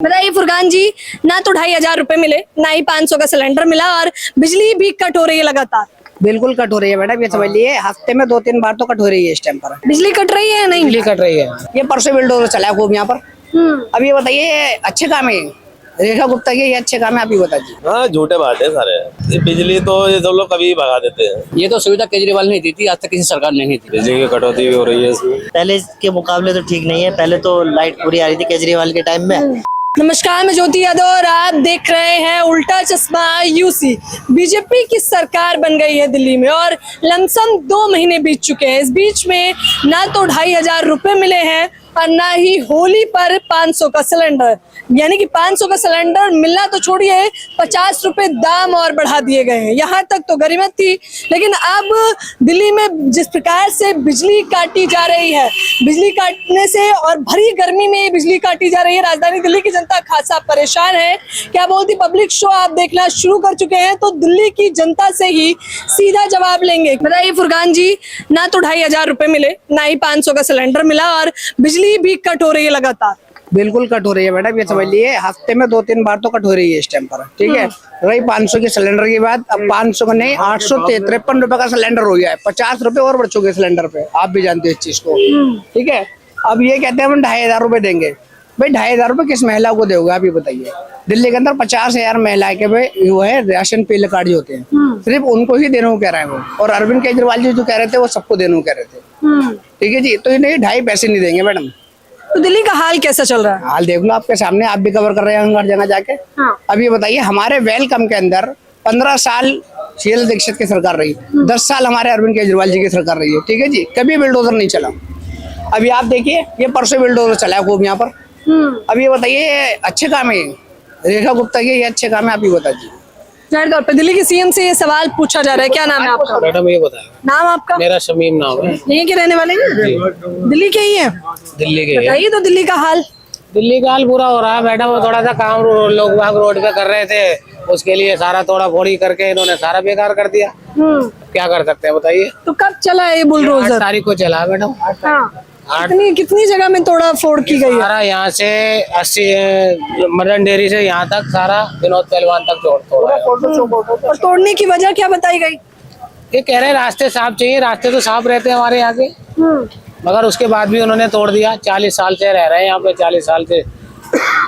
बताइए फुरकान जी, ना तो 2,500 रुपए मिले, ना ही 500 का सिलेंडर मिला और बिजली भी कट हो रही है लगातार। बिल्कुल कट हो रही है मैडम, ये समझ लिए हफ्ते में 2-3 बार तो कट हो रही है इस टाइम पर। बिजली कट रही है या नहीं? बिजली कट रही है। ये परसों बिल्डोजर चला है खूब यहाँ पर। अब ये बताइए ये अच्छे काम है, रेखा गुप्ता के ये अच्छे काम है, आप ही बताइए। हाँ झूठे बात है सारे। ये बिजली तो ये सब लोग कभी भगा देते हैं। ये तो सुविधा केजरीवाल ने दी थी, आज तक किसी सरकार ने नहीं दी। बिजली की कटौती भी हो रही है इसमें। पहले के मुकाबले तो ठीक नहीं है, पहले तो लाइट पूरी आ रही थी केजरीवाल के टाइम में। नमस्कार, मैं ज्योति यादव और आप देख रहे हैं उल्टा चश्मा यूसी। बीजेपी की सरकार बन गई है दिल्ली में और लमसम 2 महीने बीत चुके हैं। इस बीच में ना तो 2,500 रुपए मिले हैं और ना ही होली पर 500 का सिलेंडर, यानी कि 500 का सिलेंडर मिलना तो छोड़िए, 50 रुपए दाम और बढ़ा दिए गए हैं। यहाँ तक तो गरीबत थी, लेकिन अब दिल्ली में जिस प्रकार से बिजली काटी जा रही है, बिजली काटने से और भरी गर्मी में बिजली काटी जा रही है, राजधानी दिल्ली की जनता खासा परेशान है। क्या बोलती पब्लिक शो आप देखना शुरू कर चुके हैं, तो दिल्ली की जनता से ही सीधा जवाब लेंगे। बताइए फुरकान जी, ना तो 2,500 रुपए मिले, ना ही 500 का सिलेंडर मिला और बिजली भी कट हो रही है लगातार। बिल्कुल कट हो रही है मैडम, ये समझ लिए हफ्ते में 2-3 बार तो कट हो रही है इस टाइम पर। ठीक है, रही 500 के सिलेंडर की बात, अब 500 का नहीं 853 रुपए का सिलेंडर हो गया है। 50 रुपए और बढ़ चुके सिलेंडर पे, आप भी जानते हो इस चीज को। ठीक है, अब ये कहते हैं हम 2,500 रुपए देंगे। भाई 2,500 रुपए किस महिला को दोगे आप ये बताइए। दिल्ली के अंदर 50,000 महिला के वो है राशन पीले कार्ड होते हैं, सिर्फ उनको ही देने को कह रहे हैं वो। और अरविंद केजरीवाल जी जो कह रहे थे वो सबको देने को कह रहे थे। ठीक है जी, तो इन्हें 2.5 पैसे नहीं देंगे मैडम। तो दिल्ली का हाल कैसा चल रहा है? हाल देख लो आपके सामने, आप भी कवर कर रहे हैं हर जगह जाके। अब ये बताइए हमारे वेलकम के अंदर 15 साल शीला दीक्षित की सरकार रही, 10 साल हमारे अरविंद केजरीवाल जी की सरकार रही है। ठीक है जी, कभी बिल्डोजर नहीं चला। अभी आप देखिए ये परसों बिल्डोजर चला है खूब यहाँ पर। अब ये बताइए ये अच्छे काम है, रेखा गुप्ता के ये अच्छे काम है, आप ही बताइए। जाहिर तौर पे दिल्ली के सीएम से ये सवाल पूछा जा रहा है, क्या नाम है आपका? मैडम ये बताया, नाम आपका? मेरा शमीम नाम है। यहीं के रहने वाले हैं? दिल्ली के ही हैं? दिल्ली के। बताइए तो दिल्ली का हाल। दिल्ली का हाल बुरा हो रहा है मैडम। वो थोड़ा सा काम लोग बाग रोड पे कर रहे थे, उसके लिए सारा तोड़ा फोड़ी करके इन्होंने सारा बेकार कर दिया। क्या कर सकते हैं बताइए। तो कब चला है ये 8 बुलडोजर? तारीख को चला है मैडम। कितनी जगह में तोड़ा फोड़ की गई है? सारा यहाँ से 80 मदन डेयरी से यहाँ तक सारा विनोद पहलवान तक तोड़ा है। और तोड़ने की वजह क्या बताई गई? ये कह रहे हैं रास्ते साफ चाहिए, रास्ते तो साफ रहते हैं हमारे यहाँ के, मगर उसके बाद भी उन्होंने तोड़ दिया। 40 साल से रह रहे हैं यहाँ पे, 40 साल से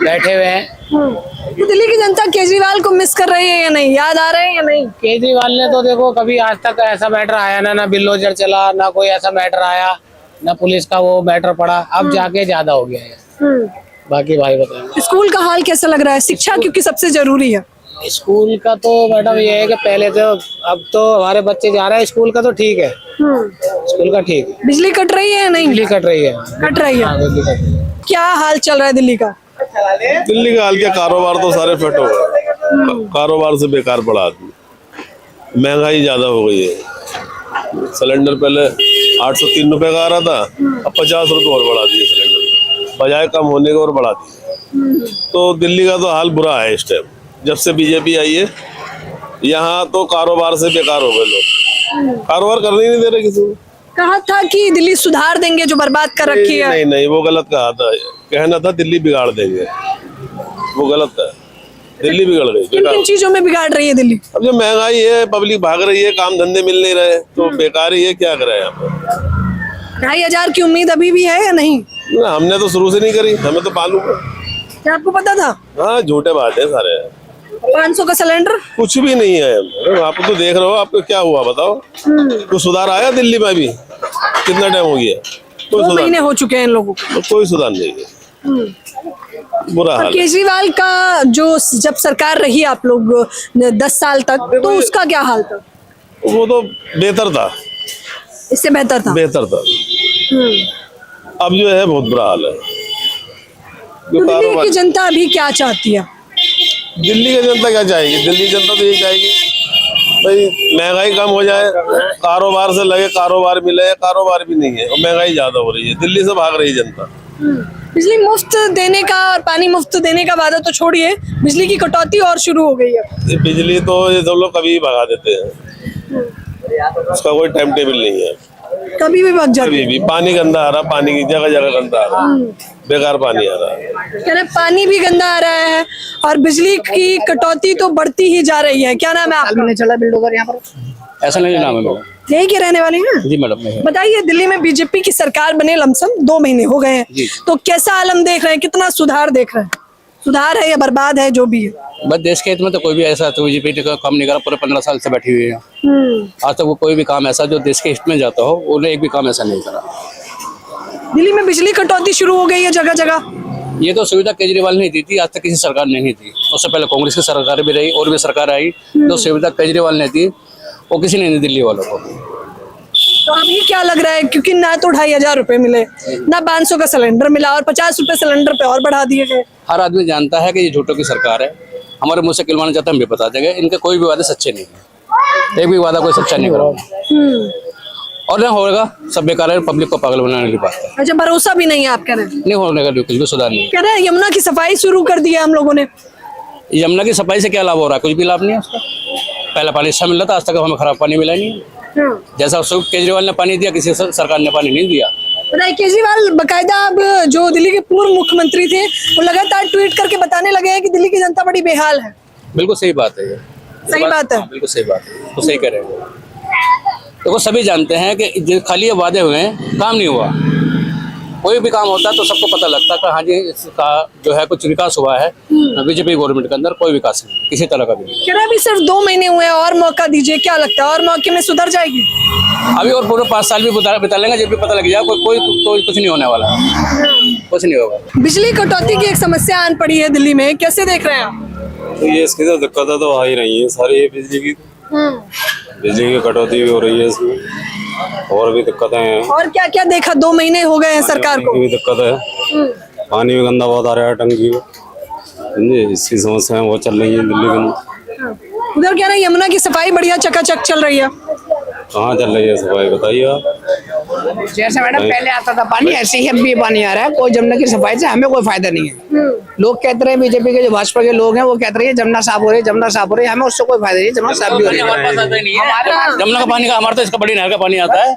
बैठे हुए हैं। तो दिल्ली की जनता केजरीवाल को मिस कर रही है या नहीं, याद आ रहे हैं या नहीं? केजरीवाल ने तो देखो कभी आज तक ऐसा मैटर आया ना बिल्डोजर चला, ना कोई ऐसा मैटर आया, ना पुलिस का वो मैटर पड़ा। अब जाके ज्यादा हो गया है। बाकी भाई बताएं। स्कूल का हाल कैसा लग रहा है? शिक्षा क्योंकि सबसे जरूरी है। स्कूल का तो मैडम ये है कि पहले तो, अब तो हमारे बच्चे जा रहे हैं स्कूल का तो ठीक है, स्कूल का ठीक है। बिजली कट रही है या नहीं? बिजली कट रही है। कट रही है। हाँ, बिजली कट रही है। क्या हाल चल रहा है दिल्ली का? दिल्ली का हाल क्या, कारोबार तो सारे फट हो गए। कारोबार से बेकार पड़ा आदमी। महंगाई ज्यादा हो गई है। सिलेंडर पहले 803 रुपए का आ रहा था, अब 50 रुपए और बढ़ा दिए सिलेंडर, बजाय कम होने का और बढ़ा दिए। तो दिल्ली का तो हाल बुरा है इस टाइम। जब से बीजेपी आई है यहाँ तो कारोबार से बेकार हो गए लोग, कारोबार करने ही नहीं दे रहे किसी को। कहा था कि दिल्ली सुधार देंगे जो बर्बाद कर रखी है। नहीं नहीं, वो गलत कहा था। कहना था दिल्ली बिगाड़ देंगे, वो गलत है। दिल्ली बिगड़ गई। किन किन चीजों में बिगाड़ रही है दिल्ली? अब जो महंगाई है, पब्लिक भाग रही है, काम धंधे मिल नहीं रहे, तो बेकार ही है। क्या करे यहाँ पर? 2,500 की उम्मीद अभी भी है या नहीं? ना, हमने तो शुरू से नहीं करी, हमें तो मालूम है। क्या आपको पता था? हाँ झूठे बात है सारे। 500 का सिलेंडर कुछ भी नहीं है। आप तो देख रहे हो, आपको क्या हुआ बताओ? कुछ सुधार आया दिल्ली में? अभी कितना टाइम हो गया? 2 महीने हो चुके हैं इन लोगों को। तो कोई सुधार नहीं है, बुरा हाल है। केजरीवाल का जो जब सरकार रही आप लोग 10 साल तक, तो उसका क्या हाल था? वो तो बेहतर था, इससे बेहतर था। बेहतर था। अब जो है बहुत बुरा हाल है। तो दिल्ली की जनता अभी क्या चाहती है? दिल्ली की जनता क्या चाहेगी? दिल्ली की जनता तो यही चाहेगी भाई महंगाई कम हो जाए, कारोबार से लगे, कारोबार मिले। कारोबार भी नहीं है और महंगाई ज्यादा हो रही है, दिल्ली से भाग रही है जनता। बिजली मुफ्त देने का और पानी मुफ्त देने का वादा तो छोड़िए, बिजली की कटौती और शुरू हो गई है। बिजली तो ये सब लोग कभी भगा देते हैं, उसका कोई टाइम टेबल नहीं है। कभी भी भग जाती कभी है। भी पानी गंदा आ रहा, पानी की जगह जगह गंदा आ रहा, बेकार पानी आ रहा है। कह रहे पानी भी गंदा आ रहा है और बिजली की कटौती तो बढ़ती ही जा रही है। क्या नाम है आपका? मैंने चला बिल्डोजर यहाँ पर। ऐसा नहीं नाम है मेरा। यही के रहने वाले हैं? जी मैडम नहीं है। बताइए, दिल्ली में बीजेपी की सरकार बने लमसम 2 महीने हो गए हैं, तो कैसा आलम देख रहे हैं, कितना सुधार देख रहे हैं? सुधार है या बर्बाद है, जो भी है? बस देश के हित में तो कोई भी ऐसा तो बीजेपी का काम नहीं करा, पूरे 15 साल से बैठी हुई है। आज तक वो कोई भी काम ऐसा जो देश के हित में जाता हो, उन्होंने एक भी काम ऐसा नहीं करा। दिल्ली में बिजली कटौती शुरू हो गई है जगह जगह। ये तो सुविधा केजरीवाल ने दी थी, आज तक किसी सरकार ने नहीं दी। उससे पहले कांग्रेस की सरकार भी रही और भी सरकार आई, जो सुविधा केजरीवाल ने दी वो किसी ने नहीं दिल्ली वालों को। तो अभी क्या लग रहा है, क्योंकि ना तो 2,500 रुपए मिले, ना 500 का सिलेंडर मिला और 50 रुपए सिलेंडर पे और बढ़ा दिए गए। हर आदमी जानता है कि ये झूठों की सरकार है। हमारे मुंह से खिलवाना चाहते हैं, हम भी बता देंगे, इनके कोई भी वादे सच्चे नहीं है। एक भी वादा कोई सच्चा नहीं करा और नहीं होगा, सब बेकार है, पब्लिक को पागल बनाने की बात है। अच्छा, भरोसा भी नहीं है आप कह रहे हैं? नहीं होने का कुछ भी सुधार नहीं। कह रहे हैं यमुना की सफाई शुरू कर दी है हम लोगों ने। यमुना की सफाई से क्या लाभ हो रहा है? कुछ भी लाभ नहीं है उसका। पहले पानी अच्छा मिल रहा था, आज तक हमें खराब पानी मिला नहीं है। जैसा केजरीवाल ने पानी दिया, किसी सरकार ने पानी नहीं दिया। बताइए, केजरीवाल बकायदा अब जो दिल्ली के पूर्व मुख्यमंत्री थे, वो लगातार ट्वीट करके बताने लगे हैं कि दिल्ली की जनता बड़ी बेहाल है। बिल्कुल सही बात है ये। सही बात है। बिल्कुल सही बात है, तो सही कह रहे हैं। देखो सभी जानते हैं कि खाली ये वादे हुए हैं, काम नहीं हुआ। कोई भी काम होता है तो सबको पता लगता है कि हाँ जी इसका जो है कुछ विकास हुआ है। बीजेपी गवर्नमेंट के अंदर कोई विकास नहीं, किसी तरह का भी नहीं। कह रहे अभी सिर्फ 2 महीने हुए हैं, और मौका दीजिए, क्या लगता है और मौके में सुधर जाएगी? अभी और पूरे 5 साल भी बिता लेंगे, जब भी पता लग जाए कोई कुछ नहीं होने वाला, कुछ नहीं होगा। बिजली कटौती की एक समस्या आन पड़ी है दिल्ली में, कैसे देख रहे हैं आप? तो ये इसकी तो दिक्कतें तो आ ही रही है सारी, बिजली की कटौती भी हो रही है इसमें, और भी दिक्कतें हैं। और क्या क्या देखा? 2 महीने हो गए हैं सरकार को। भी दिक्कत है, पानी भी गंदा बहुत आ रहा है टंकी में, इसकी समस्याएं बहुत चल रही है दिल्ली के अंदर। उधर क्या है, यमुना की सफाई बढ़िया चकाचक चल रही है। कहाँ चल रही है सफाई, बताइए आप। जैसे मैडम पहले आता था पानी, ऐसे ही अब भी पानी आ रहा है। कोई जमुना की सफाई से हमें कोई फायदा नहीं है। लोग कहते रहे, बीजेपी के जो भाजपा के लोग हैं वो कहते रहे जमुना साफ हो रही है, जमुना साफ हो रही है, हमें उससे कोई फायदा नहीं। जमुना साफ भी हो रही है। जमुना का पानी का, हमारा तो इसका बड़ी नहर का पानी आता है।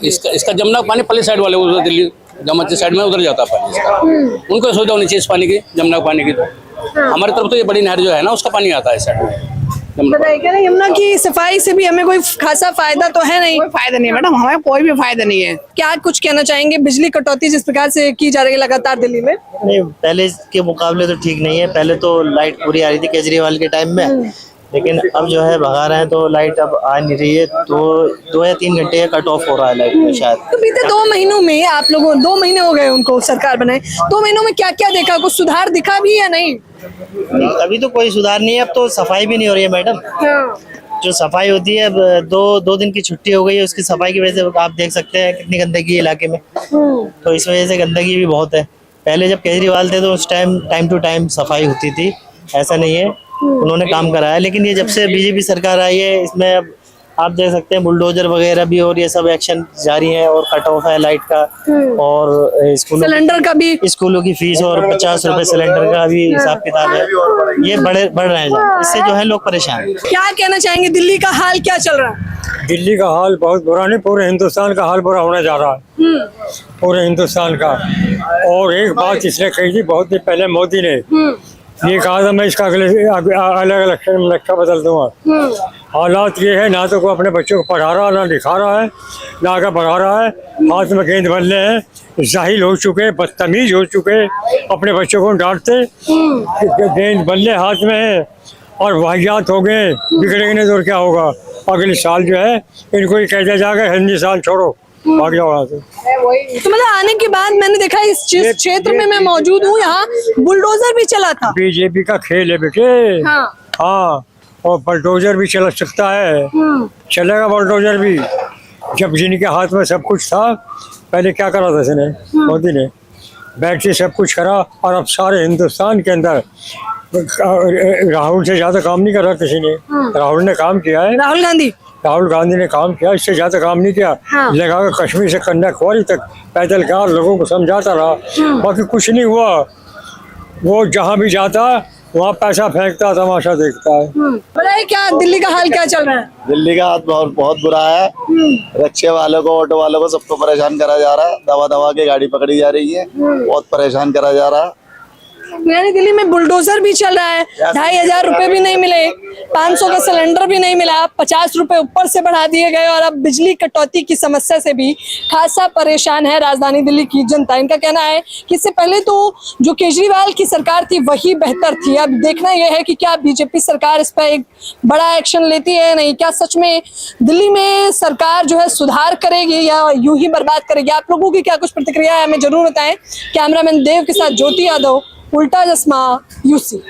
इसका जमुना का पानी पल्ली साइड वाले उधर दिल्ली जमत साइड में उधर जाता है पानी इसका। उनको सुविधा होनी चाहिए इस पानी की, जमुना का पानी की। तो हमारी तरफ तो ये बड़ी नहर जो है ना, उसका पानी आता है इस साइड में। बताइए, कह रहे यमुना की सफाई से भी हमें कोई खासा फायदा तो है नहीं। कोई फायदा नहीं मैडम, हमें कोई भी फायदा नहीं है। क्या कुछ कहना चाहेंगे? बिजली कटौती जिस प्रकार से की जा रही है लगातार दिल्ली में, नहीं पहले के मुकाबले तो ठीक नहीं है। पहले तो लाइट पूरी आ रही थी केजरीवाल के टाइम में, लेकिन अब जो है भगा रहे हैं तो लाइट अब आ नहीं रही है। तो 2 या 3 घंटे कट ऑफ हो रहा है लाइट में शायद। तो बीते 2 महीनों में आप लोगों 2 महीने हो गए उनको सरकार बनाए, 2 महीनों में क्या क्या देखा? कुछ सुधार दिखा भी या नहीं? अभी तो कोई सुधार नहीं है। अब तो सफाई भी नहीं हो रही है मैडम। जो सफाई होती है, अब दो दिन की छुट्टी हो गई है, उसकी सफाई की वजह से आप देख सकते हैं कितनी गंदगी है इलाके में। तो इस वजह से गंदगी भी बहुत है। पहले जब केजरीवाल थे तो उस टाइम टू टाइम सफाई होती थी, ऐसा नहीं है। उन्होंने काम कराया, लेकिन ये जब से बीजेपी सरकार आई है, इसमें अब आप देख सकते हैं बुलडोजर वगैरह भी और ये सब एक्शन जारी है और कट ऑफ है लाइट का। और सिलेंडर का भी, स्कूलों की फीस और 50 रुपए सिलेंडर का भी हिसाब किताब है। ये बढ़ रहे हैं, इससे जो है लोग परेशान हैं। क्या कहना चाहेंगे? दिल्ली का हाल क्या चल रहा है? दिल्ली का हाल बहुत बुरा नहीं, पूरे हिंदुस्तान का हाल बुरा होने जा रहा है, पूरे हिंदुस्तान का। और एक बात इसने कही थी बहुत दिन पहले, मोदी ने ये कहा था मैं इसका अलग नक्शा बदल दूंगा। हालात ये है, ना तो कोई अपने बच्चों को पढ़ा रहा, ना लिखा रहा है, ना आगे बढ़ा रहा है। हाथ में गेंद बल्ले हैं, जाहिल हो चुके, बदतमीज हो चुके, अपने बच्चों को डांटते, गेंद बल्ले हाथ में है और वाहियात हो गए। बिगड़ेंगे नहीं तो क्या होगा? अगले साल जो है इनको ही कह दिया जाएगा हिंदी साल छोड़ो, भाग जाओ वहाँ से। तो मतलब आने के बाद मैंने देखा इस क्षेत्र में मैं मौजूद हूँ, यहाँ बुलडोजर भी चला था। बीजेपी का खेल है बेटे। हाँ, और बुलडोजर भी चला सकता है, चलेगा बुलडोजर भी। जब जिनके हाथ में सब कुछ था, पहले क्या करा था इसने, मोदी ने बैठ के सब कुछ करा। और अब सारे हिंदुस्तान के अंदर राहुल से ज्यादा काम नहीं करा किसी ने। राहुल ने काम किया है, राहुल गांधी ने काम किया, इससे ज्यादा काम नहीं किया। लगा कश्मीर से कन्याकुमारी तक पैदल कार लोगों को समझाता रहा, बाकी कुछ नहीं हुआ। वो जहाँ भी जाता वहाँ पैसा फेंकता तमाशा देखता है। बताइए क्या दिल्ली का हाल क्या चल रहा है? दिल्ली का हाथ बहुत बहुत बुरा है। रिक्शे वालों को, ऑटो वालों को, सबको परेशान करा जा रहा है। दवा दवा के गाड़ी पकड़ी जा रही है, बहुत परेशान करा जा रहा है। यानी दिल्ली में बुलडोजर भी चल रहा है, 2500 रुपए भी नहीं मिले, 500 का सिलेंडर भी नहीं मिला, 50 रुपए ऊपर से बढ़ा दिए गए और अब बिजली कटौती की समस्या से भी खासा परेशान है राजधानी दिल्ली की जनता। इनका कहना है कि इससे पहले तो जो केजरीवाल की सरकार थी वही बेहतर थी। अब देखना यह है कि क्या बीजेपी सरकार इस पर एक बड़ा एक्शन लेती है नहीं, क्या सच में दिल्ली में सरकार जो है सुधार करेगी या यूं ही बर्बाद करेगी। आप लोगों की क्या कुछ प्रतिक्रिया है हमें जरूर बताएं। कैमरामैन देव के साथ ज्योति यादव, उल्टा चश्मा, यूसी।